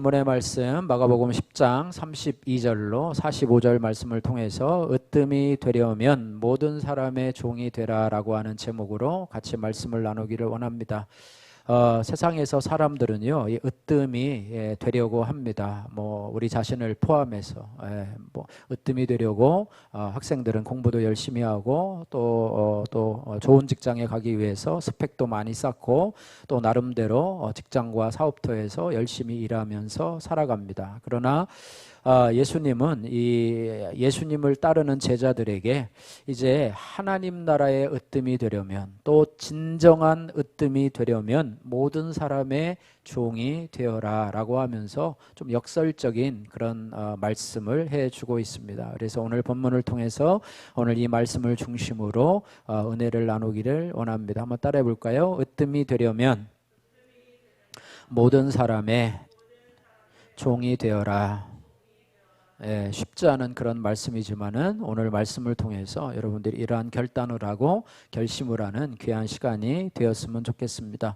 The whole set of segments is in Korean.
본문의 말씀 마가복음 10장 32절로 45절 말씀을 통해서 으뜸이 되려면 모든 사람의 종이 되라라고 하는 제목으로 같이 말씀을 나누기를 원합니다. 세상에서 사람들은요, 이 으뜸이 되려고 합니다. 우리 자신을 포함해서 으뜸이 되려고 학생들은 공부도 열심히 하고 또 좋은 직장에 가기 위해서 스펙도 많이 쌓고 또 나름대로 직장과 사업터에서 열심히 일하면서 살아갑니다. 그러나 예수님은 이 예수님을 따르는 제자들에게 이제 하나님 나라의 으뜸이 되려면 또 진정한 으뜸이 되려면 모든 사람의 종이 되어라 라고 하면서 좀 역설적인 그런 말씀을 해주고 있습니다. 그래서 오늘 본문을 통해서 오늘 이 말씀을 중심으로 은혜를 나누기를 원합니다. 한번 따라해 볼까요? 으뜸이 되려면 모든 사람의 종이 되어라. 쉽지 않은 그런 말씀이지만은 오늘 말씀을 통해서 여러분들이 이러한 결단을 하고 결심을 하는 귀한 시간이 되었으면 좋겠습니다.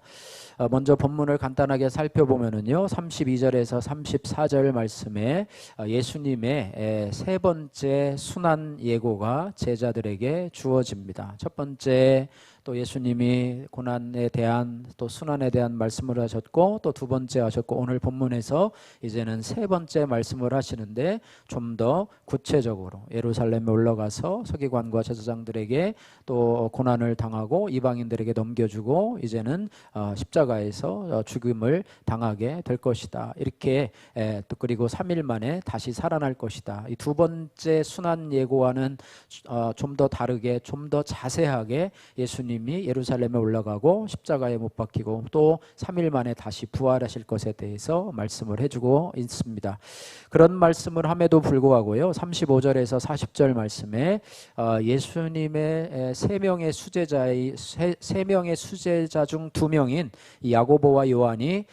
먼저 본문을 간단하게 살펴보면은요, 32절에서 34절 말씀에 예수님의 세 번째 순환 예고가 제자들에게 주어집니다. 첫 번째, 또 예수님이 고난에 대한 또 순환에 대한 말씀을 하셨고 또 두 번째 하셨고 오늘 본문에서 이제는 세 번째 말씀을 하시는데 좀 더 구체적으로 예루살렘에 올라가서 서기관과 제사장들에게 또 고난을 당하고 이방인들에게 넘겨주고 이제는 십자가에서 죽음을 당하게 될 것이다. 이렇게 또 그리고 3일 만에 다시 살아날 것이다. 이 두 번째 순환 예고와는 좀 더 다르게 좀 더 자세하게 예수님이 예루살렘에 올라가고 십자가에 못 박히고 또 3일 만에 다시 부활하실 것에 대해서 말씀을 해주고 있습니다. 그런 말씀을 함에도 불구하고요, 35절에서 40절 말씀에 예수님의 세 명의 수제자 중 두 명인 야고보와 요한이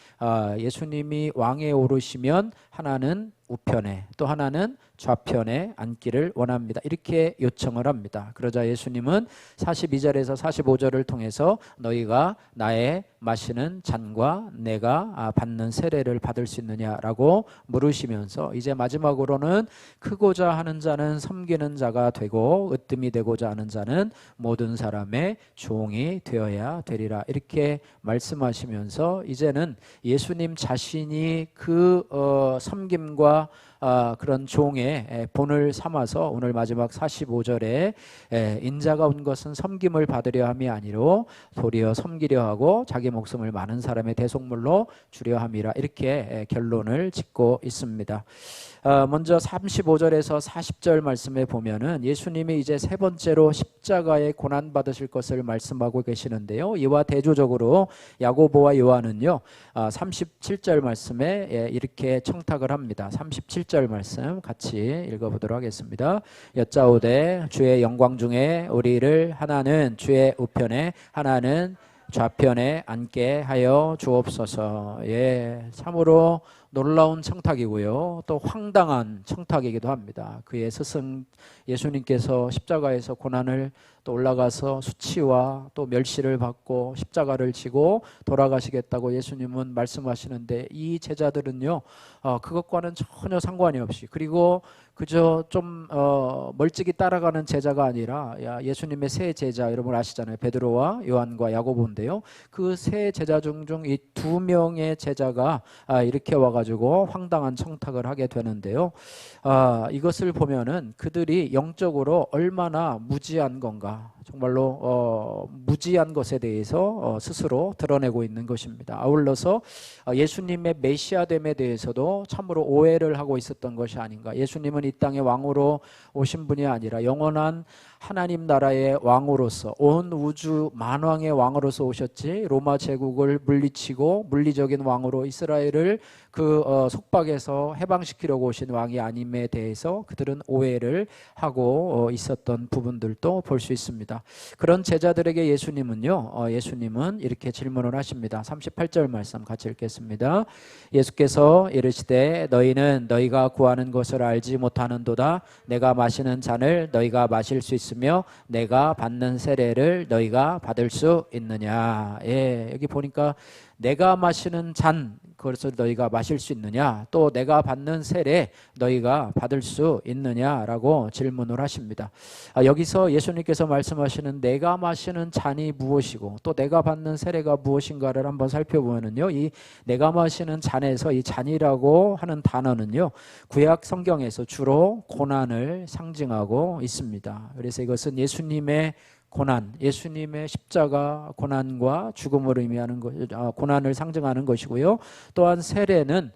예수님이 왕에 오르시면 하나는 우편에 또 하나는 좌편에 앉기를 원합니다. 이렇게 요청을 합니다. 그러자 예수님은 42절에서 45절을 통해서 너희가 나의 마시는 잔과 내가 받는 세례를 받을 수 있느냐라고 물으시면서 이제 마지막으로는 크고자 하는 자는 섬기는 자가 되고 으뜸이 되고자 하는 자는 모든 사람의 종이 되어야 되리라 이렇게 말씀하시면서 이제는 예수님 자신이 그 섬김과 그런 종의 본을 삼아서 오늘 마지막 45절에 인자가 온 것은 섬김을 받으려 함이 아니로 도리어 섬기려 하고 자기 목숨을 많은 사람의 대속물로 주려 함이라 이렇게 결론을 짓고 있습니다. 먼저 35절에서 40절 말씀에 보면은 예수님이 이제 세 번째로 십자가에 고난 받으실 것을 말씀하고 계시는데요, 이와 대조적으로 야고보와 요한은요 37절 말씀에 이렇게 청탁을 합니다. 37절 말씀 같이 읽어보도록 하겠습니다. 여짜오되 주의 영광 중에 우리를 하나는 주의 우편에 하나는 좌편에 앉게 하여 주옵소서. 참으로 놀라운 청탁이고요, 또 황당한 청탁이기도 합니다. 그의 스승 예수님께서 십자가에서 고난을 또 올라가서 수치와 또 멸시를 받고 십자가를 지고 돌아가시겠다고 예수님은 말씀하시는데 이 제자들은요 그것과는 전혀 상관이 없이 그리고 그저 좀 멀찍이 따라가는 제자가 아니라 예수님의 세 제자 여러분 아시잖아요. 베드로와 요한과 야고보인데요, 그 세 제자 중 이 두 명의 제자가 이렇게 와가지고 황당한 청탁을 하게 되는데요, 이것을 보면은 그들이 영적으로 얼마나 무지한 건가, 정말로 무지한 것에 대해서 스스로 드러내고 있는 것입니다. 아울러서 예수님의 메시아됨에 대해서도 참으로 오해를 하고 있었던 것이 아닌가. 예수님은 이 땅에 왕으로 오신 분이 아니라 영원한 하나님 나라의 왕으로서 온 우주 만왕의 왕으로서 오셨지 로마 제국을 물리치고 물리적인 왕으로 이스라엘을 그 속박에서 해방시키려고 오신 왕이 아님에 대해서 그들은 오해를 하고 있었던 부분들도 볼 수 있습니다. 그런 제자들에게 예수님은 이렇게 질문을 하십니다. 38절 말씀 같이 읽겠습니다. 예수께서 이르시되 너희는 너희가 구하는 것을 알지 못하는도다. 내가 마시는 잔을 너희가 마실 수 있으며 내가 받는 세례를 너희가 받을 수 있느냐. 여기 보니까 내가 마시는 잔, 그것을 너희가 마실 수 있느냐? 또 내가 받는 세례 너희가 받을 수 있느냐라고 질문을 하십니다. 여기서 예수님께서 말씀하시는 내가 마시는 잔이 무엇이고 또 내가 받는 세례가 무엇인가를 한번 살펴보면요, 이 내가 마시는 잔에서 이 잔이라고 하는 단어는요, 구약 성경에서 주로 고난을 상징하고 있습니다. 그래서 이것은 예수님의 고난, 예수님의 십자가 고난과 죽음을 의미하는 것, 고난을 상징하는 것이고요. 또한 세례는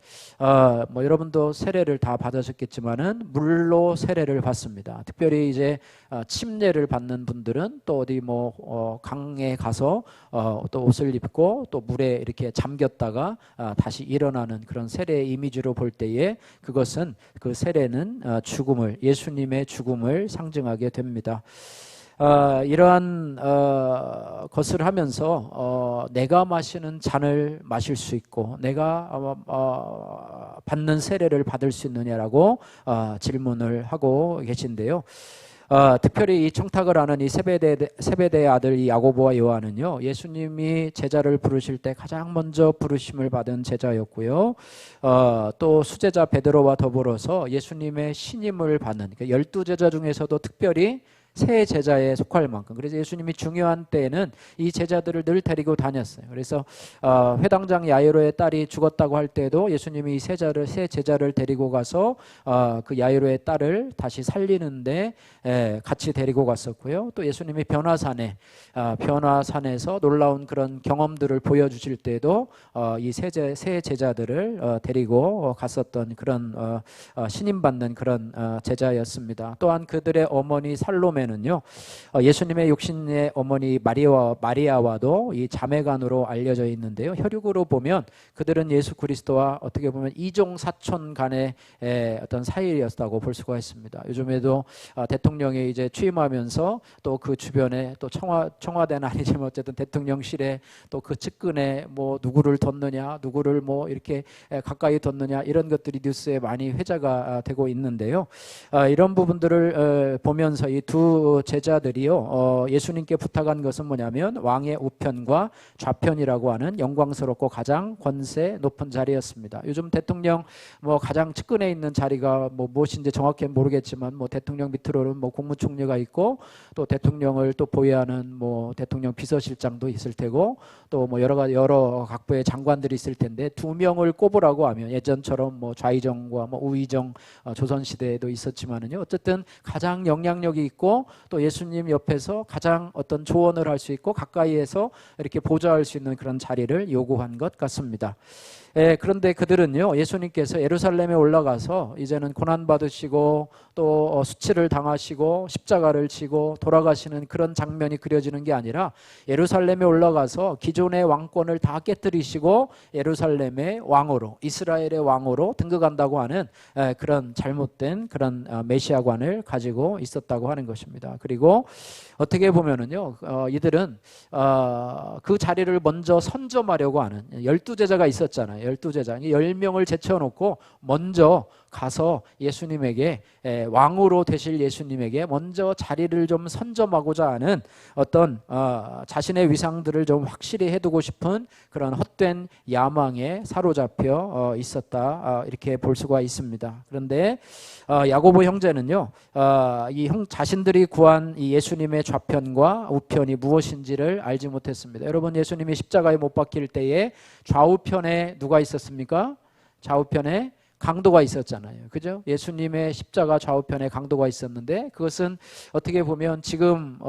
여러분도 세례를 다 받으셨겠지만은 물로 세례를 받습니다. 특별히 이제 침례를 받는 분들은 또 어디 강에 가서 또 옷을 입고 또 물에 이렇게 잠겼다가 다시 일어나는 그런 세례 이미지로 볼 때에 그것은 그 세례는 죽음을, 예수님의 죽음을 상징하게 됩니다. 이러한 것을 하면서 내가 마시는 잔을 마실 수 있고 내가 받는 세례를 받을 수 있느냐라고 질문을 하고 계신데요. 특별히 이 청탁을 하는 이 세베대의 아들 이 야고보와 요한은요, 예수님이 제자를 부르실 때 가장 먼저 부르심을 받은 제자였고요. 또 수제자 베드로와 더불어서 예수님의 신임을 받는, 그러니까 12제자 중에서도 특별히 새 제자에 속할 만큼, 그래서 예수님이 중요한 때에는 이 제자들을 늘 데리고 다녔어요. 그래서 회당장 야이로의 딸이 죽었다고 할 때도 예수님이 이 새 제자를 데리고 가서 그 야이로의 딸을 다시 살리는데 같이 데리고 갔었고요. 또 예수님이 변화산에서 놀라운 그런 경험들을 보여주실 때도 이 새 제자들을 데리고 갔었던 그런 신임받는 그런 제자였습니다. 또한 그들의 어머니 살로메 는요, 예수님의 육신의 어머니 마리아와도 이 자매간으로 알려져 있는데요. 혈육으로 보면 그들은 예수 그리스도와 어떻게 보면 이종 사촌 간의 어떤 사이였다고 볼 수가 있습니다. 요즘에도 대통령이 이제 취임하면서 또 그 주변에 또 청와대는 아니지만 어쨌든 대통령실에 또 그 측근에 누구를 뒀느냐, 누구를 이렇게 가까이 뒀느냐, 이런 것들이 뉴스에 많이 회자가 되고 있는데요. 이런 부분들을 보면서 이 두 제자들이요, 예수님께 부탁한 것은 뭐냐면 왕의 우편과 좌편이라고 하는 영광스럽고 가장 권세 높은 자리였습니다. 요즘 대통령 가장 측근에 있는 자리가 무엇인지 정확히 모르겠지만 대통령 밑으로는 국무총리가 있고 또 대통령을 또 보유하는 대통령 비서실장도 있을 테고 또 여러 각부의 장관들이 있을 텐데, 두 명을 꼽으라고 하면 예전처럼 좌의정과 우의정 조선시대에도 있었지만은요, 어쨌든 가장 영향력이 있고 또 예수님 옆에서 가장 어떤 조언을 할 수 있고 가까이에서 이렇게 보좌할 수 있는 그런 자리를 요구한 것 같습니다. 그런데 그들은요, 예수님께서 예루살렘에 올라가서 이제는 고난받으시고 또 수치를 당하시고 십자가를 지고 돌아가시는 그런 장면이 그려지는 게 아니라 예루살렘에 올라가서 기존의 왕권을 다 깨뜨리시고 예루살렘의 왕으로, 이스라엘의 왕으로 등극한다고 하는 그런 잘못된 그런 메시아관을 가지고 있었다고 하는 것입니다. 그리고 어떻게 보면은요, 이들은 그 자리를 먼저 선점하려고 하는 12제자가 있었잖아요. 12제자, 10명을 제쳐놓고 먼저 가서 예수님에게, 왕으로 되실 예수님에게 먼저 자리를 좀 선점하고자 하는 어떤 자신의 위상들을 좀 확실히 해두고 싶은 그런 헛된 야망에 사로잡혀 있었다, 이렇게 볼 수가 있습니다. 그런데 야고보 형제는요, 자신들이 구한 이 예수님의 좌편과 우편이 무엇인지를 알지 못했습니다. 여러분, 예수님이 십자가에 못 박힐 때에 좌우편에 누가 있었습니까? 좌우편에 강도가 있었잖아요. 그죠? 예수님의 십자가 좌우편에 강도가 있었는데, 그것은 어떻게 보면 지금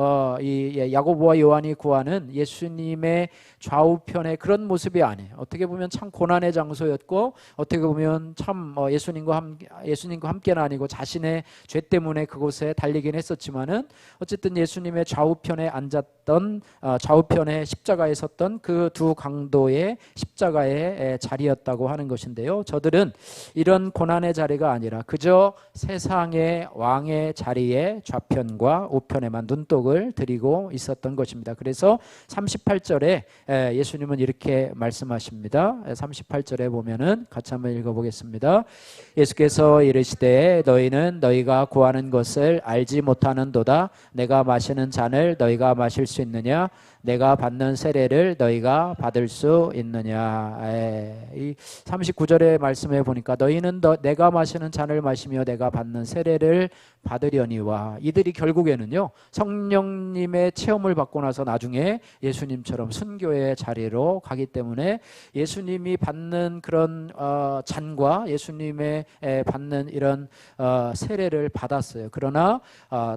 이 야고보와 요한이 구하는 예수님의 좌우편의 그런 모습이 아니에요. 어떻게 보면 참 고난의 장소였고, 어떻게 보면 참 예수님과 함께는 아니고 자신의 죄 때문에 그곳에 달리긴 했었지만은, 어쨌든 예수님의 좌우편에 앉았던, 좌우편에 십자가에 섰던 그 두 강도의 십자가의 자리였다고 하는 것인데요. 저들은 이런 고난의 자리가 아니라 그저 세상의 왕의 자리에 좌편과 우편에만 눈독을 들이고 있었던 것입니다. 그래서 38절에 예수님은 이렇게 말씀하십니다. 38절에 보면은 같이 한번 읽어보겠습니다. 예수께서 이르시되 너희는 너희가 구하는 것을 알지 못하는도다. 내가 마시는 잔을 너희가 마실 수 있느냐? 내가 받는 세례를 너희가 받을 수 있느냐. 이 39절의 말씀에 보니까 너희는 내가 마시는 잔을 마시며 내가 받는 세례를 받으려니와, 이들이 결국에는요 성령님의 체험을 받고 나서 나중에 예수님처럼 순교의 자리로 가기 때문에 예수님이 받는 그런 잔과 예수님의 받는 이런 세례를 받았어요. 그러나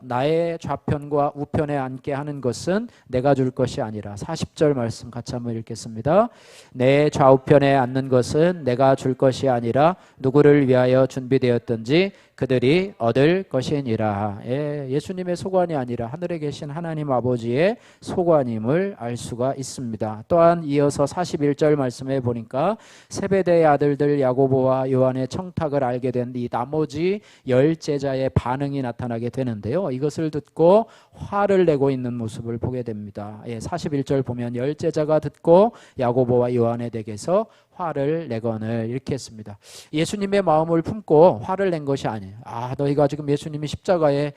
나의 좌편과 우편에 앉게 하는 것은 내가 줄 것이 아니라, 40절 말씀 같이 한번 읽겠습니다. 내 좌우편에 앉는 것은 내가 줄 것이 아니라 누구를 위하여 준비되었든지 그들이 얻을 것이니라. 예수님의 소관이 아니라 하늘에 계신 하나님 아버지의 소관임을 알 수가 있습니다. 또한 이어서 41절 말씀에 보니까 세베대의 아들들 야고보와 요한의 청탁을 알게 된 이 나머지 10제자의 반응이 나타나게 되는데요. 이것을 듣고 화를 내고 있는 모습을 보게 됩니다. 41절 보면 10제자가 듣고 야고보와 요한의 댁에서 화를 내거늘, 이렇게 했습니다. 예수님의 마음을 품고 화를 낸 것이 아니에요. 너희가 지금 예수님이 십자가에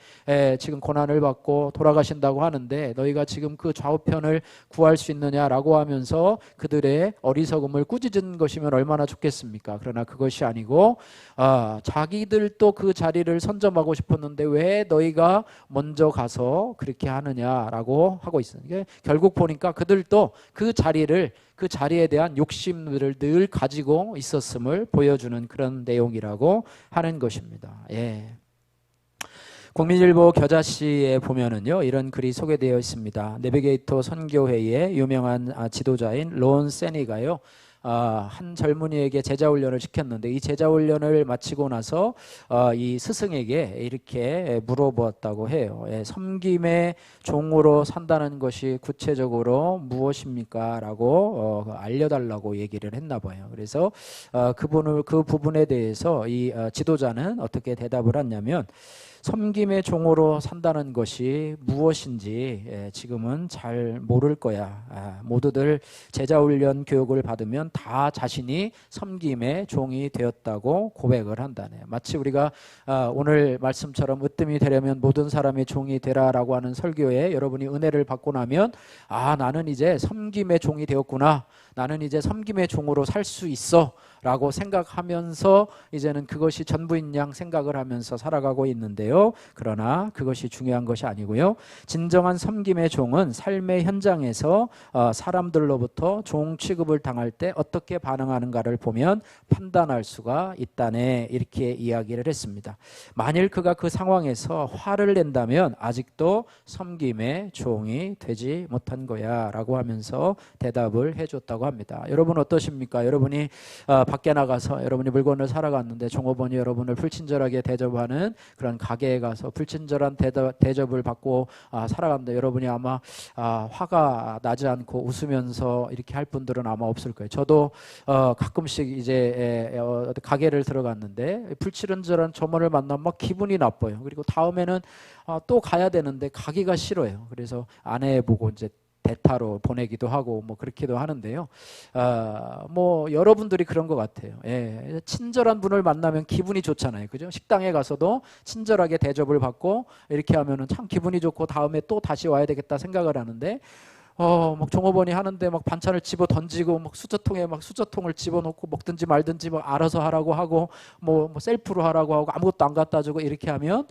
지금 고난을 받고 돌아가신다고 하는데 너희가 지금 그 좌우편을 구할 수 있느냐라고 하면서 그들의 어리석음을 꾸짖은 것이면 얼마나 좋겠습니까? 그러나 그것이 아니고 자기들도 그 자리를 선점하고 싶었는데 왜 너희가 먼저 가서 그렇게 하느냐라고 하고 있어요. 결국 보니까 그들도 그 자리에 대한 욕심들을 늘 가지고 있었음을 보여주는 그런 내용이라고 하는 것입니다. 국민일보 겨자씨에 보면은요 이런 글이 소개되어 있습니다. 내비게이터 선교회의 유명한 지도자인 론 세니가요 한 젊은이에게 제자훈련을 시켰는데 이 제자훈련을 마치고 나서 이 스승에게 이렇게 물어보았다고 해요. 섬김의 종으로 산다는 것이 구체적으로 무엇입니까? 라고 알려달라고 얘기를 했나 봐요. 그래서 그 부분에 대해서 이 지도자는 어떻게 대답을 했냐면, 섬김의 종으로 산다는 것이 무엇인지 지금은 잘 모를 거야. 모두들 제자훈련 교육을 받으면 다 자신이 섬김의 종이 되었다고 고백을 한다네요. 마치 우리가 오늘 말씀처럼 으뜸이 되려면 모든 사람의 종이 되라라고 하는 설교에 여러분이 은혜를 받고 나면 나는 이제 섬김의 종이 되었구나. 나는 이제 섬김의 종으로 살 수 있어 라고 생각하면서 이제는 그것이 전부인 양 생각을 하면서 살아가고 있는데요. 그러나 그것이 중요한 것이 아니고요. 진정한 섬김의 종은 삶의 현장에서 사람들로부터 종 취급을 당할 때 어떻게 반응하는가를 보면 판단할 수가 있다네, 이렇게 이야기를 했습니다. 만일 그가 그 상황에서 화를 낸다면 아직도 섬김의 종이 되지 못한 거야 라고 하면서 대답을 해줬다고 합니다. 여러분 어떠십니까? 여러분이 밖에 나가서 여러분이 물건을 사러 갔는데 종업원이 여러분을 불친절하게 대접하는 그런 가게에 가서 불친절한 대접을 받고 살아갔는데 여러분이 아마 화가 나지 않고 웃으면서 이렇게 할 분들은 아마 없을 거예요. 저도 가끔씩 이제 가게를 들어갔는데 불친절한 점원을 만나면 막 기분이 나빠요. 그리고 다음에는 또 가야 되는데 가기가 싫어요. 그래서 아내 보고 이제 대타로 보내기도 하고 뭐 그렇기도 하는데요. 뭐 여러분들이 그런 것 같아요. 친절한 분을 만나면 기분이 좋잖아요. 그죠? 식당에 가서도 친절하게 대접을 받고 이렇게 하면은 참 기분이 좋고 다음에 또 다시 와야 되겠다 생각을 하는데 막 종업원이 하는데 막 반찬을 집어 던지고 막 수저통에 막 수저통을 집어넣고 먹든지 말든지 막 알아서 하라고 하고 뭐 셀프로 하라고 하고 아무것도 안 갖다 주고 이렇게 하면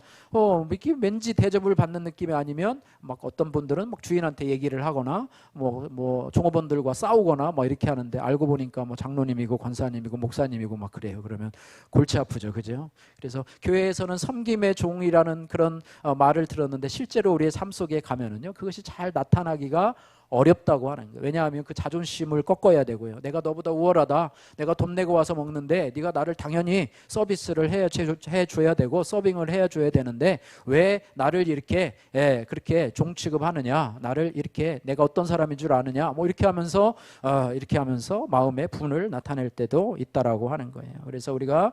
이게 왠지 대접을 받는 느낌이 아니면 막 어떤 분들은 막 주인한테 얘기를 하거나 뭐 종업원들과 싸우거나 막 이렇게 하는데 알고 보니까 뭐 장로님이고 권사님이고 목사님이고 막 그래요. 그러면 골치 아프죠, 그죠? 그래서 교회에서는 섬김의 종이라는 그런 말을 들었는데 실제로 우리의 삶 속에 가면은요 그것이 잘 나타나기가 어렵다고 하는 거예요. 왜냐하면 그 자존심을 꺾어야 되고요. 내가 너보다 우월하다. 내가 돈 내고 와서 먹는데 네가 나를 당연히 서비스를 해줘야 되고 서빙을 해줘야 되는데 왜 나를 이렇게 그렇게 종 취급하느냐. 나를 이렇게 내가 어떤 사람인 줄 아느냐. 뭐 이렇게 하면서 마음의 분을 나타낼 때도 있다라고 하는 거예요. 그래서 우리가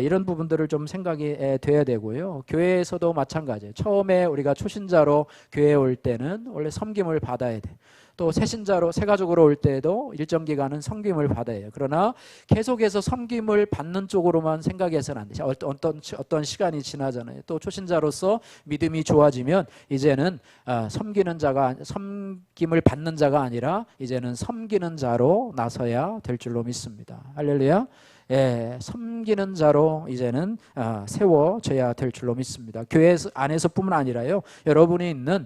이런 부분들을 좀 생각이 돼야 되고요. 교회에서도 마찬가지예요. 처음에 우리가 초신자로 교회에 올 때는 원래 섬김을 받아야 돼. 또 새신자로 새 가족으로 올 때에도 일정 기간은 섬김을 받아요. 그러나 계속해서 섬김을 받는 쪽으로만 생각해서는 안 돼요. 어떤 시간이 지나잖아요. 또 초신자로서 믿음이 좋아지면 이제는 섬김을 받는 자가 아니라 이제는 섬기는 자로 나서야 될 줄로 믿습니다. 할렐루야. 예, 섬기는 자로 이제는 세워져야 될 줄로 믿습니다. 교회 안에서뿐만 아니라요, 여러분이 있는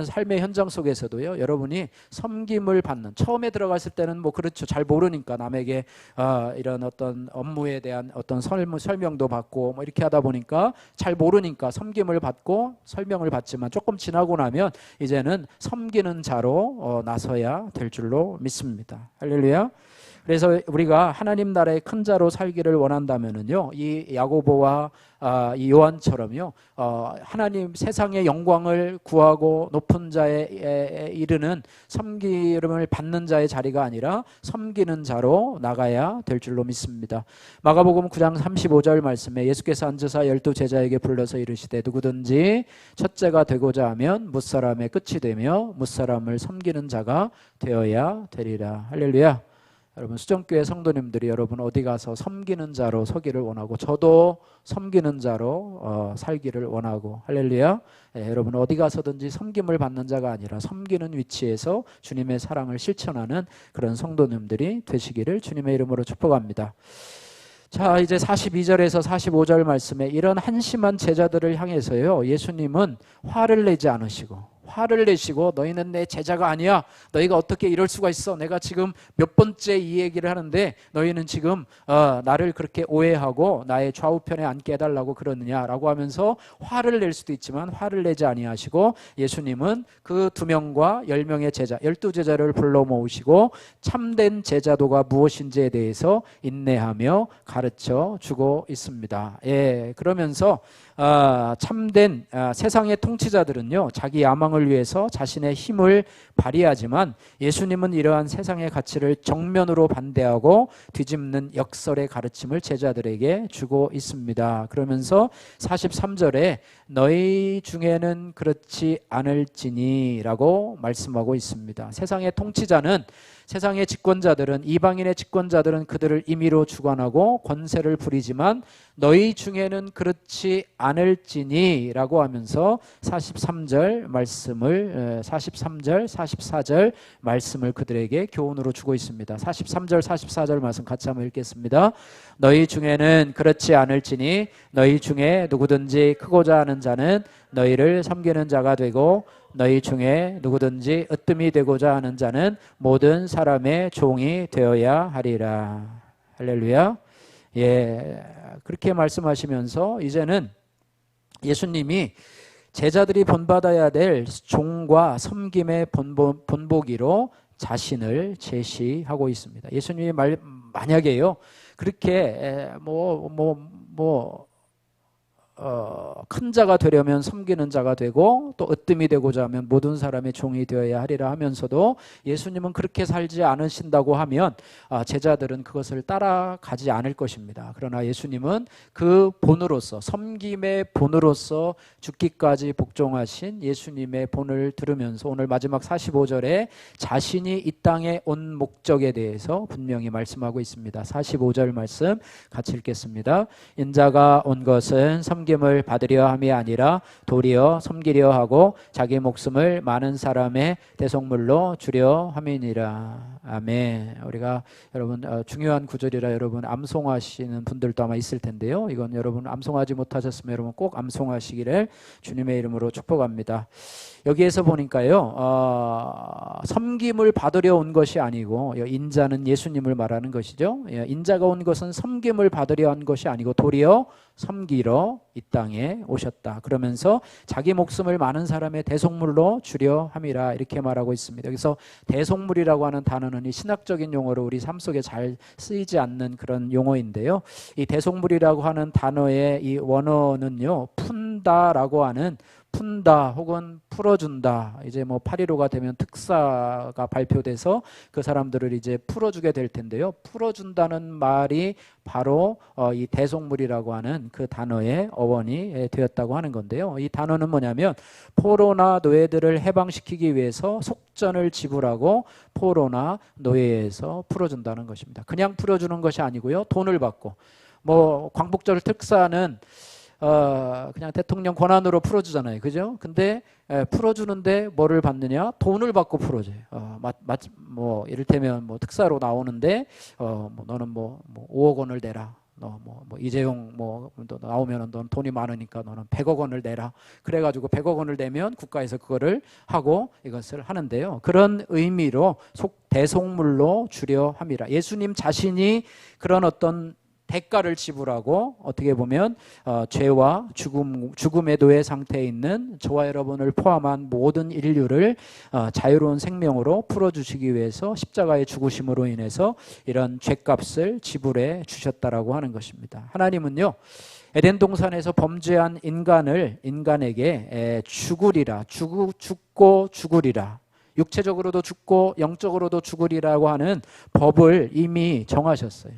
삶의 현장 속에서도요, 여러분이 섬김을 받는, 처음에 들어갔을 때는 뭐 그렇죠, 잘 모르니까 남에게 이런 어떤 업무에 대한 어떤 설명도 받고 뭐 이렇게 하다 보니까 잘 모르니까 섬김을 받고 설명을 받지만 조금 지나고 나면 이제는 섬기는 자로 나서야 될 줄로 믿습니다. 할렐루야. 그래서 우리가 하나님 나라의 큰 자로 살기를 원한다면은요, 이 야고보와 이 요한처럼요, 하나님 세상의 영광을 구하고 높은 자에 이르는 섬김을 받는 자의 자리가 아니라 섬기는 자로 나가야 될 줄로 믿습니다. 마가복음 9장 35절 말씀에 예수께서 앉으사 12 제자에게 불러서 이르시되 누구든지 첫째가 되고자 하면 뭇사람의 끝이 되며 뭇사람을 섬기는 자가 되어야 되리라. 할렐루야. 여러분, 수정교회 성도님들이 여러분 어디 가서 섬기는 자로 서기를 원하고, 저도 섬기는 자로 살기를 원하고, 할렐루야. 여러분 어디 가서든지 섬김을 받는 자가 아니라 섬기는 위치에서 주님의 사랑을 실천하는 그런 성도님들이 되시기를 주님의 이름으로 축복합니다. 자, 이제 42절에서 45절 말씀에 이런 한심한 제자들을 향해서요, 예수님은 화를 내시고 너희는 내 제자가 아니야, 너희가 어떻게 이럴 수가 있어, 내가 지금 몇 번째 이 얘기를 하는데 너희는 지금 나를 그렇게 오해하고 나의 좌우편에 앉게 해달라고 그러느냐라고 하면서 화를 낼 수도 있지만 화를 내지 아니하시고, 예수님은 그 2명과 10명의 제자 12제자를 불러 모으시고 참된 제자도가 무엇인지에 대해서 인내하며 가르쳐 주고 있습니다. 예, 그러면서 참된 세상의 통치자들은요, 자기 야망을 위해서 자신의 힘을 발휘하지만 예수님은 이러한 세상의 가치를 정면으로 반대하고 뒤집는 역설의 가르침을 제자들에게 주고 있습니다. 그러면서 43절에 너희 중에는 그렇지 않을지니 라고 말씀하고 있습니다. 세상의 통치자는, 세상의 집권자들은, 이방인의 집권자들은 그들을 임의로 주관하고 권세를 부리지만 너희 중에는 그렇지 않을지니 라고 하면서 43절, 44절 말씀을 그들에게 교훈으로 주고 있습니다. 43절, 44절 말씀 같이 한번 읽겠습니다. 너희 중에는 그렇지 않을지니 너희 중에 누구든지 크고자 하는 자는 너희를 섬기는 자가 되고 너희 중에 누구든지 으뜸이 되고자 하는 자는 모든 사람의 종이 되어야 하리라. 할렐루야. 예, 그렇게 말씀하시면서 이제는 예수님이 제자들이 본받아야 될 종과 섬김의 본보기로 자신을 제시하고 있습니다. 예수님이 만약에요, 그렇게 큰 자가 되려면 섬기는 자가 되고 또 으뜸이 되고자 하면 모든 사람의 종이 되어야 하리라 하면서도 예수님은 그렇게 살지 않으신다고 하면 제자들은 그것을 따라가지 않을 것입니다. 그러나 예수님은 그 본으로서, 섬김의 본으로서 죽기까지 복종하신 예수님의 본을 들으면서 오늘 마지막 45절에 자신이 이 땅에 온 목적에 대해서 분명히 말씀하고 있습니다. 45절 말씀 같이 읽겠습니다. 인자가 온 것은 섬김을 받으려 함이 아니라 도리어 섬기려 하고 자기 목숨을 많은 사람의 대속물로 주려 함이니라. 아멘. 우리가 여러분 중요한 구절이라 여러분 암송하시는 분들도 아마 있을 텐데요, 이건 여러분 암송하지 못하셨으면 여러분 꼭 암송하시기를 주님의 이름으로 축복합니다. 여기에서 보니까요, 섬김을 받으려 온 것이 아니고, 인자는 예수님을 말하는 것이죠. 인자가 온 것은 섬김을 받으려 한 것이 아니고 도리어 섬기러 이 땅에 오셨다. 그러면서 자기 목숨을 많은 사람의 대속물로 주려 함이라 이렇게 말하고 있습니다. 여기서 대속물이라고 하는 단어는 이 신학적인 용어로 우리 삶 속에 잘 쓰이지 않는 그런 용어인데요, 이 대속물이라고 하는 단어의 이 원어는요, 푼다라고 하는 푼다 혹은 풀어준다. 이제 뭐 8.15가 되면 특사가 발표돼서 그 사람들을 이제 풀어주게 될 텐데요. 풀어준다는 말이 바로 이 대속물이라고 하는 그 단어의 어원이 되었다고 하는 건데요. 이 단어는 뭐냐면 포로나 노예들을 해방시키기 위해서 속전을 지불하고 포로나 노예에서 풀어준다는 것입니다. 그냥 풀어주는 것이 아니고요. 돈을 받고 뭐 광복절 특사는 그냥 대통령 권한으로 풀어주잖아요. 그죠? 근데 풀어주는데 뭐를 받느냐? 돈을 받고 풀어줘요. 뭐 이를테면 뭐 특사로 나오는데 뭐 너는 뭐 5억 원을 내라. 너 뭐 이재용 뭐 나오면은 넌 돈이 많으니까 너는 100억 원을 내라. 그래가지고 100억 원을 내면 국가에서 그거를 하고 이것을 하는데요. 그런 의미로 대속물로 주려 함이라. 예수님 자신이 그런 어떤 대가를 지불하고 어떻게 보면 죄와 죽음의 노예 상태에 있는 저와 여러분을 포함한 모든 인류를 자유로운 생명으로 풀어주시기 위해서 십자가의 죽으심으로 인해서 이런 죄값을 지불해 주셨다라고 하는 것입니다. 하나님은요, 에덴 동산에서 범죄한 인간에게 죽으리라, 죽고 죽으리라, 육체적으로도 죽고 영적으로도 죽으리라고 하는 법을 이미 정하셨어요.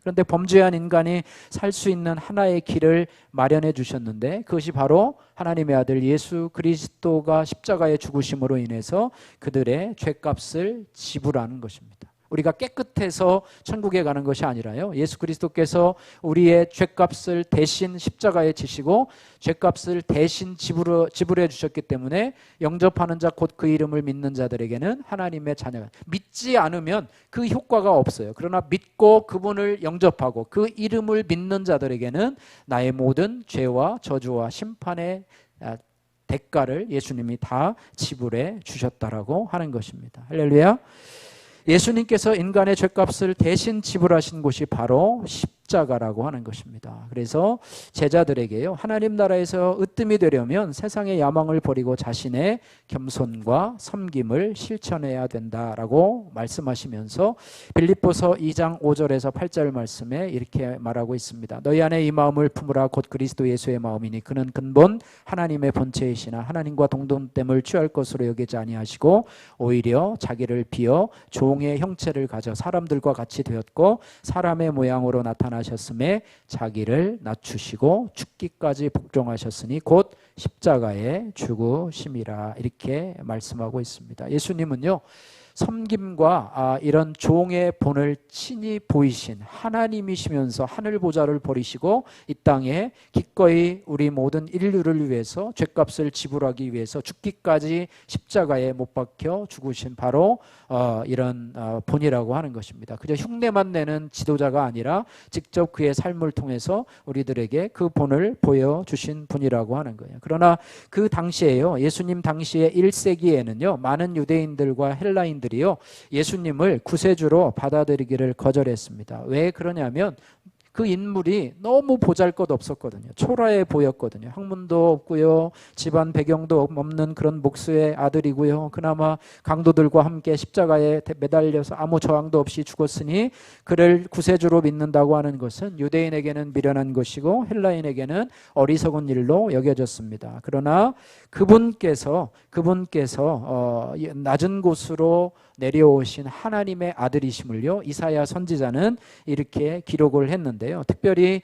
그런데 범죄한 인간이 살 수 있는 하나의 길을 마련해 주셨는데 그것이 바로 하나님의 아들 예수 그리스도가 십자가의 죽으심으로 인해서 그들의 죄값을 지불하는 것입니다. 우리가 깨끗해서 천국에 가는 것이 아니라요, 예수 그리스도께서 우리의 죄값을 대신 십자가에 지시고 죄값을 대신 지불해 주셨기 때문에 영접하는 자 곧 그 이름을 믿는 자들에게는 하나님의 자녀가, 믿지 않으면 그 효과가 없어요. 그러나 믿고 그분을 영접하고 그 이름을 믿는 자들에게는 나의 모든 죄와 저주와 심판의 대가를 예수님이 다 지불해 주셨다라고 하는 것입니다. 할렐루야. 예수님께서 인간의 죄값을 대신 지불하신 곳이 바로 십자가라고 하는 것입니다. 그래서 제자들에게요, 하나님 나라에서 으뜸이 되려면 세상의 야망을 버리고 자신의 겸손과 섬김을 실천해야 된다라고 말씀하시면서 빌립보서 2장 5절에서 8절 말씀에 이렇게 말하고 있습니다. 너희 안에 이 마음을 품으라. 곧 그리스도 예수의 마음이니 그는 근본 하나님의 본체이시나 하나님과 동등됨을 취할 것으로 여기지 아니하시고 오히려 자기를 비어 종의 형체를 가져 사람들과 같이 되었고 사람의 모양으로 나타나셨음에 자기를 낮추시고 죽기까지 복종하셨으니 곧 십자가에 죽으심이라, 이렇게 말씀하고 있습니다. 예수님은요, 섬김과 이런 종의 본을 친히 보이신 하나님이시면서 하늘 보좌를 버리시고 이 땅에 기꺼이 우리 모든 인류를 위해서 죄값을 지불하기 위해서 죽기까지 십자가에 못 박혀 죽으신 바로 이런 본이라고 하는 것입니다. 그저 흉내만 내는 지도자가 아니라 직접 그의 삶을 통해서 우리들에게 그 본을 보여주신 분이라고 하는 거예요. 그러나 그 당시에요, 예수님 당시에 1세기에는요 많은 유대인들과 헬라인들이요 예수님을 구세주로 받아들이기를 거절했습니다. 왜 그러냐면 그 인물이 너무 보잘것없었거든요. 초라해 보였거든요. 학문도 없고요, 집안 배경도 없는 그런 목수의 아들이고요, 그나마 강도들과 함께 십자가에 매달려서 아무 저항도 없이 죽었으니 그를 구세주로 믿는다고 하는 것은 유대인에게는 미련한 것이고 헬라인에게는 어리석은 일로 여겨졌습니다. 그러나 그분께서 낮은 곳으로 내려오신 하나님의 아들이심을요 이사야 선지자는 이렇게 기록을 했는데요, 특별히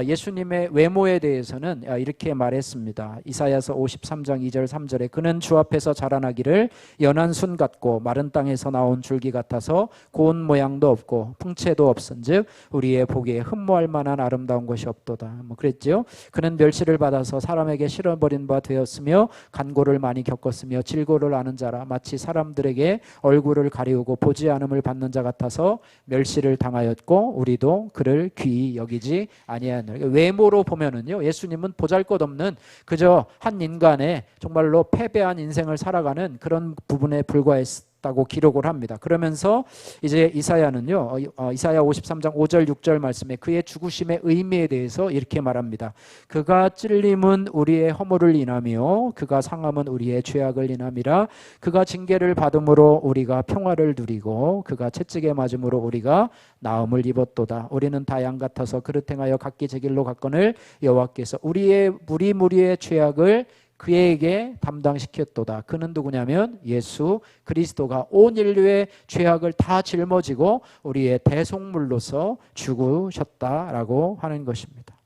예수님의 외모에 대해서는 이렇게 말했습니다. 이사야서 53장 2절 3절에 그는 주 앞에서 자라나기를 연한 순 같고 마른 땅에서 나온 줄기 같아서 고운 모양도 없고 풍채도 없은즉 우리의 보기에 흠모할 만한 아름다운 것이 없도다. 뭐 그랬죠. 그는 멸시를 받아서 사람에게 실어버린 바 되었으며 간고를 많이 겪었으며 질고를 아는 자라 마치 사람들에게 얼굴을 가리우고 보지 않음을 받는 자 같아서 멸시를 당하였고 우리도 그를 귀히 여기지 아니하였느니라. 외모로 보면은요 예수님은 보잘것없는 그저 한 인간의 정말로 패배한 인생을 살아가는 그런 부분에 불과했다고 기록을 합니다. 그러면서 이제 이사야는요 이사야 53장 5절 6절 말씀에 그의 죽으심의 의미에 대해서 이렇게 말합니다. 그가 찔림은 우리의 허물을 인하며 그가 상함은 우리의 죄악을 인함이라. 그가 징계를 받음으로 우리가 평화를 누리고 그가 채찍에 맞음으로 우리가 나음을 입었도다. 우리는 다 양 같아서 그릇 행하여 각기 제 길로 갔거늘 여호와께서 우리 무리의 죄악을 그에게 담당시켰도다. 그는 누구냐면 예수 그리스도가 온 인류의 죄악을 다 짊어지고 우리의 대속물로서 죽으셨다라고 하는 것입니다.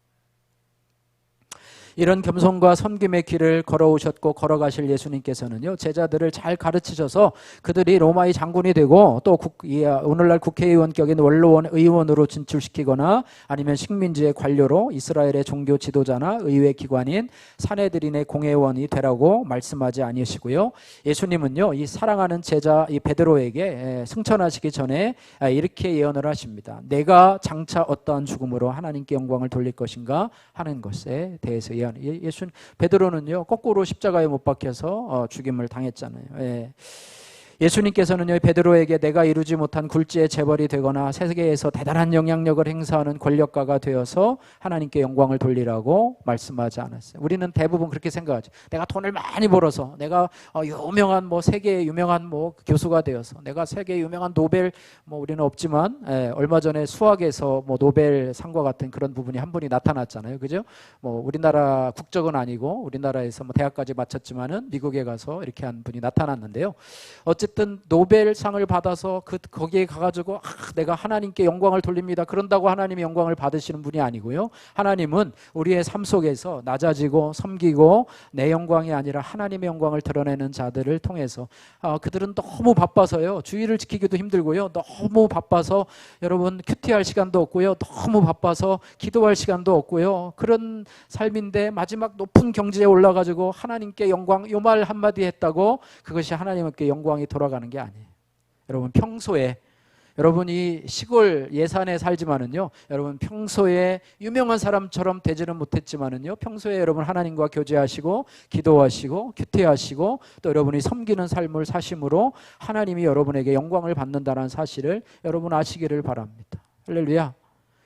이런 겸손과 섬김의 길을 걸어오셨고 걸어가실 예수님께서는요, 제자들을 잘 가르치셔서 그들이 로마의 장군이 되고 또 오늘날 국회의원격인 원로원 의원으로 진출시키거나 아니면 식민지의 관료로 이스라엘의 종교 지도자나 의회 기관인 사내들인의 공회원이 되라고 말씀하지 아니시고요. 예수님은요, 이 사랑하는 제자 이 베드로에게 승천하시기 전에 이렇게 예언을 하십니다. 내가 장차 어떠한 죽음으로 하나님께 영광을 돌릴 것인가 하는 것에 대해서 예수 베드로는요 거꾸로 십자가에 못 박혀서 죽임을 당했잖아요. 예수님께서는요 베드로에게 내가 이루지 못한 굴지의 재벌이 되거나 세계에서 대단한 영향력을 행사하는 권력가가 되어서 하나님께 영광을 돌리라고 말씀하지 않았어요. 우리는 대부분 그렇게 생각하죠. 내가 돈을 많이 벌어서 내가 유명한 세계에 유명한 교수가 되어서 내가 세계에 유명한 노벨 우리는 없지만 얼마 전에 수학에서 노벨 상과 같은 그런 부분이 한 분이 나타났잖아요. 그죠? 우리나라 국적은 아니고 우리나라에서 대학까지 마쳤지만은 미국에 가서 이렇게 한 분이 나타났는데요. 어쨌든 노벨상을 받아서 거기에 가가지고 내가 하나님께 영광을 돌립니다. 그런다고 하나님의 영광을 받으시는 분이 아니고요. 하나님은 우리의 삶 속에서 낮아지고 섬기고 내 영광이 아니라 하나님의 영광을 드러내는 자들을 통해서 그들은 너무 바빠서요. 주의를 지키기도 힘들고요. 너무 바빠서 여러분 큐티할 시간도 없고요. 너무 바빠서 기도할 시간도 없고요. 그런 삶인데 마지막 높은 경지에 올라가지고 하나님께 영광 요 말 한마디 했다고 그것이 하나님께 영광이 돌아가는 게 아니에요. 여러분 평소에 여러분이 시골 예산에 살지만은요, 여러분 평소에 유명한 사람처럼 되지는 못했지만은요, 평소에 여러분 하나님과 교제하시고 기도하시고 큐티하시고 또 여러분이 섬기는 삶을 사심으로 하나님이 여러분에게 영광을 받는다는 사실을 여러분 아시기를 바랍니다. 할렐루야.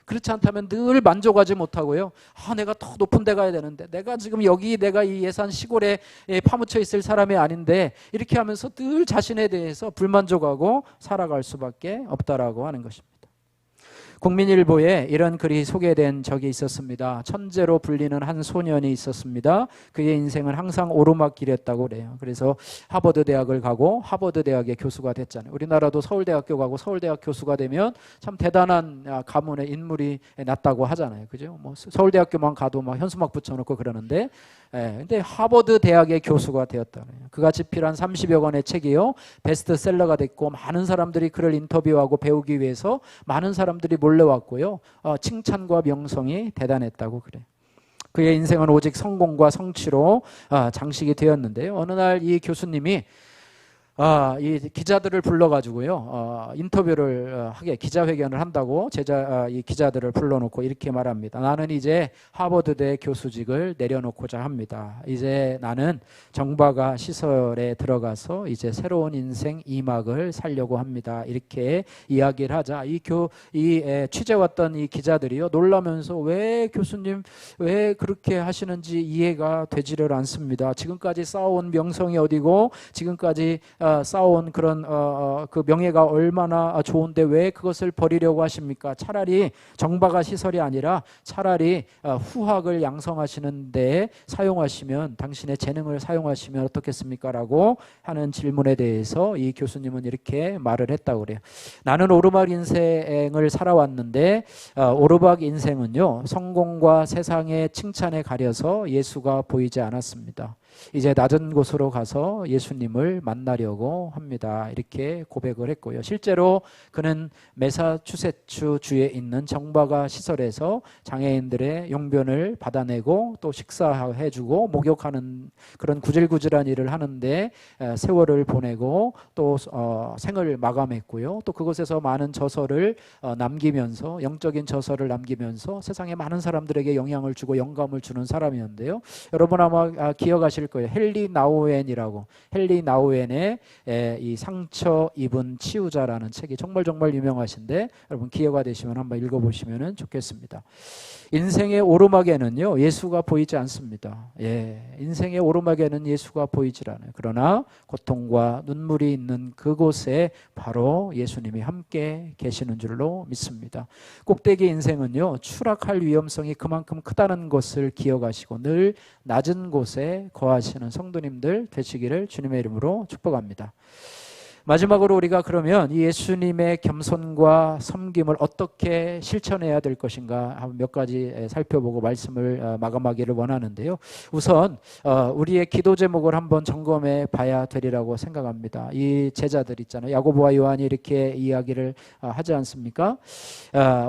그렇지 않다면 늘 만족하지 못하고요. 내가 더 높은 데 가야 되는데 내가 지금 내가 이 예산 시골에 파묻혀 있을 사람이 아닌데 이렇게 하면서 늘 자신에 대해서 불만족하고 살아갈 수밖에 없다라고 하는 것입니다. 국민일보에 이런 글이 소개된 적이 있었습니다. 천재로 불리는 한 소년이 있었습니다. 그의 인생은 항상 오르막길이었다고 그래요. 그래서 하버드 대학을 가고 하버드 대학의 교수가 됐잖아요. 우리나라도 서울대학교 가고 서울대학 교수가 되면 참 대단한 가문의 인물이 났다고 하잖아요. 그죠? 서울대학교만 가도 현수막 붙여놓고 그러는데, 근데 하버드 대학의 교수가 되었다 그래요. 그가 집필한 30여 권의 책이요 베스트셀러가 됐고 많은 사람들이 그를 인터뷰하고 배우기 위해서 많은 사람들이 몰려왔고요. 칭찬과 명성이 대단했다고 그래요. 그의 인생은 오직 성공과 성취로 장식이 되었는데요. 어느 날 이 교수님이 이 기자들을 불러가지고요 인터뷰를 하게 기자회견을 한다고 이 기자들을 불러놓고 이렇게 말합니다. 나는 이제 하버드대 교수직을 내려놓고자 합니다. 이제 나는 정바가 시설에 들어가서 이제 새로운 인생 2막을 살려고 합니다. 이렇게 이야기를 하자 이 취재 왔던 이 기자들이요 놀라면서 왜 교수님 왜 그렇게 하시는지 이해가 되지를 않습니다. 지금까지 쌓아온 명성이 어디고 지금까지 쌓아온 그런 그 명예가 얼마나 좋은데 왜 그것을 버리려고 하십니까? 차라리 정바가 시설이 아니라 차라리 후학을 양성하시는 데 사용하시면 당신의 재능을 사용하시면 어떻겠습니까? 라고 하는 질문에 대해서 이 교수님은 이렇게 말을 했다고 그래요. 나는 오르막 인생을 살아왔는데 오르막 인생은요 성공과 세상의 칭찬에 가려서 예수가 보이지 않았습니다. 이제 낮은 곳으로 가서 예수님을 만나려고 합니다. 이렇게 고백을 했고요. 실제로 그는 매사추세츠 주에 있는 정바가 시설에서 장애인들의 용변을 받아내고 또 식사해주고 목욕하는 그런 구질구질한 일을 하는데 세월을 보내고 또 생을 마감했고요. 또 그곳에서 많은 저서를 남기면서 영적인 저서를 남기면서 세상에 많은 사람들에게 영향을 주고 영감을 주는 사람이었는데요. 여러분 아마 기억하실 거예요. 헨리 나우엔이라고 헨리 나우엔의 이 상처 입은 치유자라는 책이 정말 유명하신데 여러분 기회가 되시면 한번 읽어보시면 좋겠습니다. 인생의 오르막에는요 예수가 보이지 않습니다. 인생의 오르막에는 예수가 보이질 않아요. 그러나 고통과 눈물이 있는 그곳에 바로 예수님이 함께 계시는 줄로 믿습니다. 꼭대기 인생은요 추락할 위험성이 그만큼 크다는 것을 기억하시고 늘 낮은 곳에 거하시는 성도님들 되시기를 주님의 이름으로 축복합니다. 마지막으로 우리가 그러면 이 예수님의 겸손과 섬김을 어떻게 실천해야 될 것인가 몇 가지 살펴보고 말씀을 마감하기를 원하는데요. 우선 우리의 기도 제목을 한번 점검해 봐야 되리라고 생각합니다. 이 제자들 있잖아요. 야고보와 요한이 이렇게 이야기를 하지 않습니까?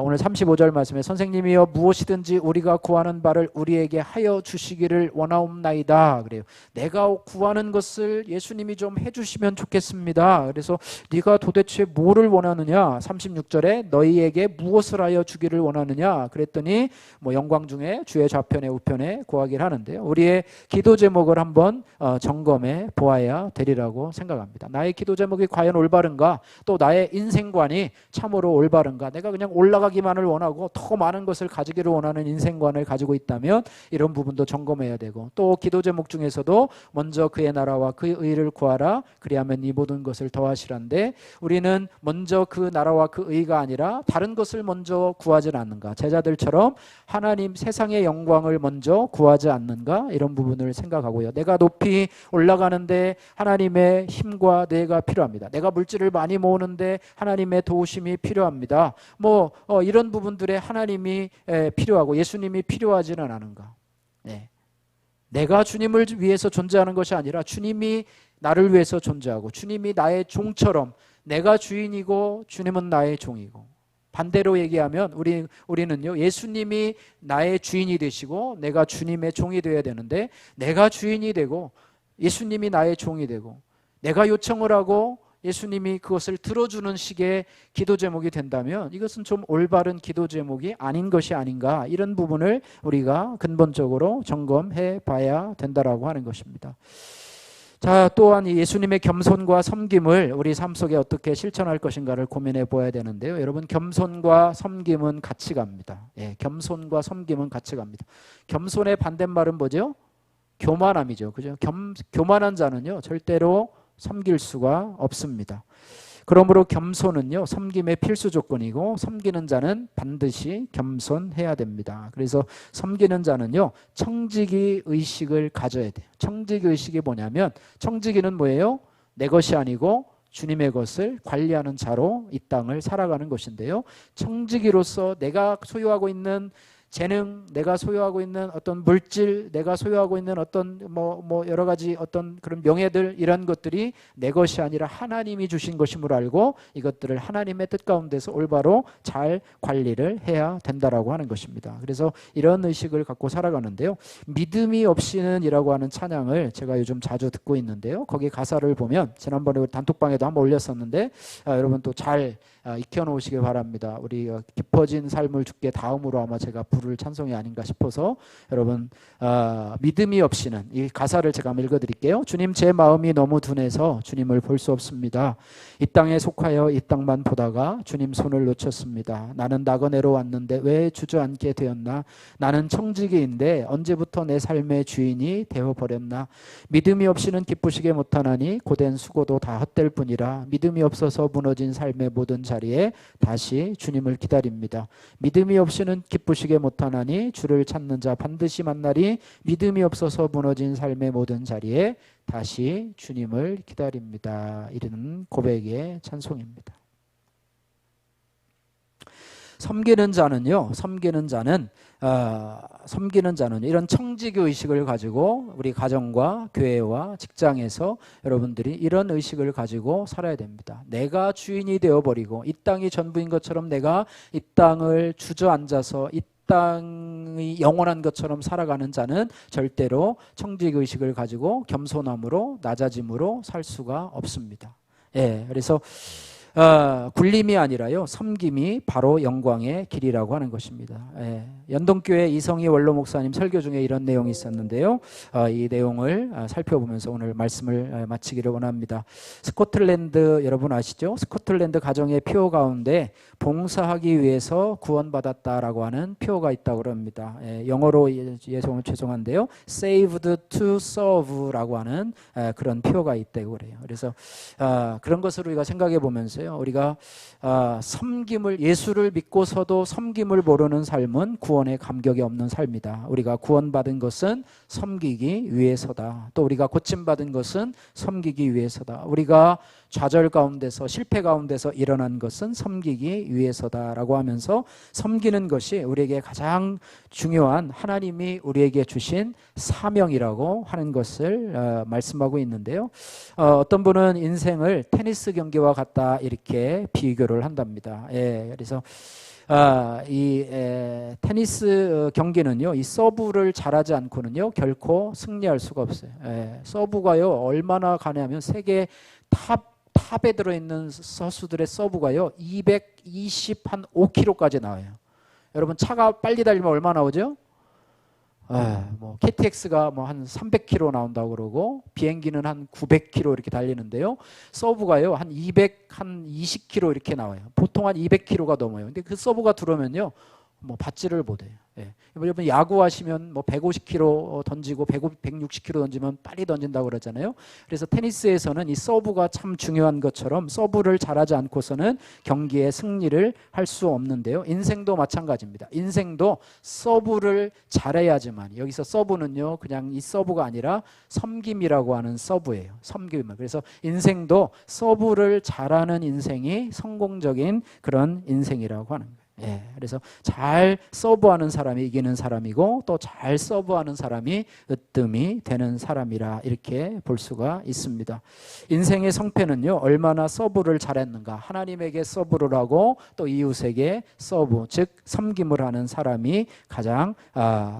오늘 35절 말씀에 선생님이여 무엇이든지 우리가 구하는 바를 우리에게 하여 주시기를 원하옵나이다. 그래요. 내가 구하는 것을 예수님이 좀 해주시면 좋겠습니다. 그래서 네가 도대체 뭐를 원하느냐? 36절에 너희에게 무엇을 하여 주기를 원하느냐? 그랬더니 뭐 영광 중에 주의 좌편에 우편에 구하기를 하는데요. 우리의 기도 제목을 한번 점검해 보아야 되리라고 생각합니다. 나의 기도 제목이 과연 올바른가? 또 나의 인생관이 참으로 올바른가? 내가 그냥 올라가기만을 원하고 더 많은 것을 가지기를 원하는 인생관을 가지고 있다면 이런 부분도 점검해야 되고, 또 기도 제목 중에서도 먼저 그의 나라와 그의 의를 구하라 그리하면 이 모든 것을 더하시란데, 우리는 먼저 그 나라와 그 의가 아니라 다른 것을 먼저 구하지 않는가? 제자들처럼 하나님 세상의 영광을 먼저 구하지 않는가? 이런 부분을 생각하고요. 내가 높이 올라가는데 하나님의 힘과 뇌가 필요합니다. 내가 물질을 많이 모으는데 하나님의 도우심이 필요합니다. 이런 부분들에 하나님이 필요하고 예수님이 필요하지는 않은가? 네. 내가 주님을 위해서 존재하는 것이 아니라 주님이 나를 위해서 존재하고 주님이 나의 종처럼 내가 주인이고 주님은 나의 종이고, 반대로 얘기하면 우리는요, 예수님이 나의 주인이 되시고 내가 주님의 종이 되어야 되는데, 내가 주인이 되고 예수님이 나의 종이 되고 내가 요청을 하고 예수님이 그것을 들어주는 식의 기도 제목이 된다면 이것은 좀 올바른 기도 제목이 아닌 것이 아닌가, 이런 부분을 우리가 근본적으로 점검해 봐야 된다라고 하는 것입니다. 자, 또한 이 예수님의 겸손과 섬김을 우리 삶 속에 어떻게 실천할 것인가를 고민해 보아야 되는데요. 여러분, 겸손과 섬김은 같이 갑니다. 겸손과 섬김은 같이 갑니다. 겸손의 반대말은 뭐죠? 교만함이죠. 그죠? 교만한 자는요, 절대로 섬길 수가 없습니다. 그러므로 겸손은요, 섬김의 필수 조건이고 섬기는 자는 반드시 겸손해야 됩니다. 그래서 섬기는 자는요, 청지기 의식을 가져야 돼요. 청지기 의식이 뭐냐면, 청지기는 뭐예요? 내 것이 아니고 주님의 것을 관리하는 자로 이 땅을 살아가는 것인데요. 청지기로서 내가 소유하고 있는 재능, 내가 소유하고 있는 어떤 물질, 내가 소유하고 있는 어떤 여러 가지 어떤 그런 명예들, 이런 것들이 내 것이 아니라 하나님이 주신 것임을 알고 이것들을 하나님의 뜻 가운데서 올바로 잘 관리를 해야 된다라고 하는 것입니다. 그래서 이런 의식을 갖고 살아가는데요. 믿음이 없이는 이라고 하는 찬양을 제가 요즘 자주 듣고 있는데요. 거기 가사를 보면, 지난번에 단톡방에도 한번 올렸었는데 여러분 또 잘 익혀놓으시길 바랍니다. 우리 깊어진 삶을 주께 다음으로 아마 제가 부를 찬송이 아닌가 싶어서, 여러분 믿음이 없이는, 이 가사를 제가 한번 읽어드릴게요. 주님, 제 마음이 너무 둔해서 주님을 볼 수 없습니다. 이 땅에 속하여 이 땅만 보다가 주님 손을 놓쳤습니다. 나는 나그네로 왔는데 왜 주저앉게 되었나? 나는 청지기인데 언제부터 내 삶의 주인이 되어버렸나? 믿음이 없이는 기쁘시게 못하나니 고된 수고도 다 헛될 뿐이라. 믿음이 없어서 무너진 삶의 모든 자리에 다시 주님을 기다립니다. 믿음이 없이는 기쁘시게 못하나니 주를 찾는 자 반드시 만나리. 믿음이 없어서 무너진 삶의 모든 자리에 다시 주님을 기다립니다. 이런 고백의 찬송입니다. 섬기는 자는요, 섬기는 자는 이런 청지기 의식을 가지고 우리 가정과 교회와 직장에서 여러분들이 이런 의식을 가지고 살아야 됩니다. 내가 주인이 되어버리고 이 땅이 전부인 것처럼 내가 이 땅을 주저앉아서 이 땅이 영원한 것처럼 살아가는 자는 절대로 청지기 의식을 가지고 겸손함으로 낮아짐으로 살 수가 없습니다. 그래서 굴림이 아니라요, 섬김이 바로 영광의 길이라고 하는 것입니다. 연동교회 이성희 원로 목사님 설교 중에 이런 내용이 있었는데요. 이 내용을 살펴보면서 오늘 말씀을 마치기를 원합니다. 스코틀랜드, 여러분 아시죠? 스코틀랜드 가정의 표 가운데 봉사하기 위해서 구원받았다라고 하는 표가 있다고 합니다. 영어로 죄송한데요, saved to serve라고 하는 그런 표가 있다고 그래요. 그래서 그런 것을 우리가 생각해 보면서요, 있어요. 우리가 섬김을, 예수를 믿고서도 섬김을 모르는 삶은 구원에 감격이 없는 삶이다. 우리가 구원받은 것은 섬기기 위해서다. 또 우리가 고침받은 것은 섬기기 위해서다. 우리가 좌절 가운데서, 실패 가운데서 일어난 것은 섬기기 위해서다라고 하면서 섬기는 것이 우리에게 가장 중요한 하나님이 우리에게 주신 사명이라고 하는 것을 말씀하고 있는데요. 어떤 분은 인생을 테니스 경기와 같다 이렇게 비교를 한답니다. 그래서 테니스 경기는요, 이 서브를 잘하지 않고는요 결코 승리할 수가 없어요. 서브가요 얼마나 가냐면 세계 탑에 들어있는 선수들의 서브가요 225km까지 나와요. 여러분 차가 빨리 달리면 얼마 나오죠? 뭐 KTX가 뭐 한 300km 나온다고 그러고 비행기는 한 900km 이렇게 달리는데요. 서브가요 한 220km 이렇게 나와요. 보통 한 200km가 넘어요. 근데 그 서브가 들어오면요 뭐 받지를 못해요. 여러분 야구하시면 뭐 150km 던지고 160km 던지면 빨리 던진다고 그러잖아요. 그래서 테니스에서는 이 서브가 참 중요한 것처럼 서브를 잘하지 않고서는 경기에 승리를 할 수 없는데요. 인생도 마찬가지입니다. 인생도 서브를 잘해야지만, 여기서 서브는요 그냥 이 서브가 아니라 섬김이라고 하는 서브예요. 섬김. 그래서 인생도 서브를 잘하는 인생이 성공적인 그런 인생이라고 하는 거예요. 그래서 잘 서브하는 사람이 이기는 사람이고 또 잘 서브하는 사람이 으뜸이 되는 사람이라 이렇게 볼 수가 있습니다. 인생의 성패는요 얼마나 서브를 잘했는가, 하나님에게 서브를 하고 또 이웃에게 서브, 즉 섬김을 하는 사람이 가장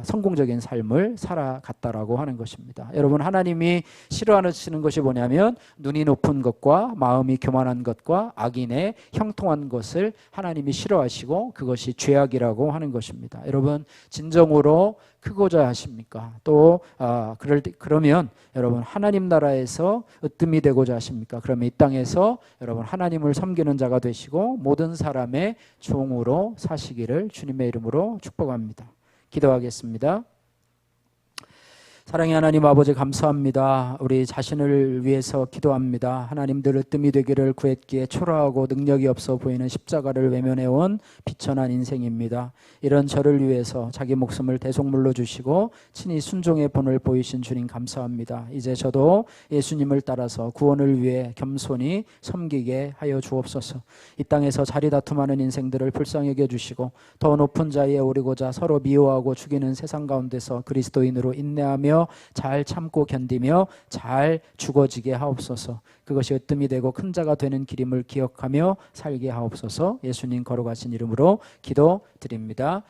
성공적인 삶을 살아갔다라고 하는 것입니다. 여러분, 하나님이 싫어하시는 것이 뭐냐면 눈이 높은 것과 마음이 교만한 것과 악인의 형통한 것을 하나님이 싫어하시고 그것이 죄악이라고 하는 것입니다. 여러분, 진정으로 크고자 하십니까? 또 그러면 여러분 하나님 나라에서 으뜸이 되고자 하십니까? 그러면 이 땅에서 여러분 하나님을 섬기는 자가 되시고 모든 사람의 종으로 사시기를 주님의 이름으로 축복합니다. 기도하겠습니다. 사랑의 하나님 아버지, 감사합니다. 우리 자신을 위해서 기도합니다. 하나님들 으뜸이 되기를 구했기에 초라하고 능력이 없어 보이는 십자가를 외면해온 비천한 인생입니다. 이런 저를 위해서 자기 목숨을 대속물로 주시고 친히 순종의 본을 보이신 주님 감사합니다. 이제 저도 예수님을 따라서 구원을 위해 겸손히 섬기게 하여 주옵소서. 이 땅에서 자리 다툼하는 인생들을 불쌍히 여겨주시고 더 높은 자리에 오르고자 서로 미워하고 죽이는 세상 가운데서 그리스도인으로 인내하며 잘 참고 견디며 잘 죽어지게 하옵소서. 그것이 으뜸이 되고 큰 자가 되는 길임을 기억하며 살게 하옵소서. 예수님 걸어가신 이름으로 기도드립니다.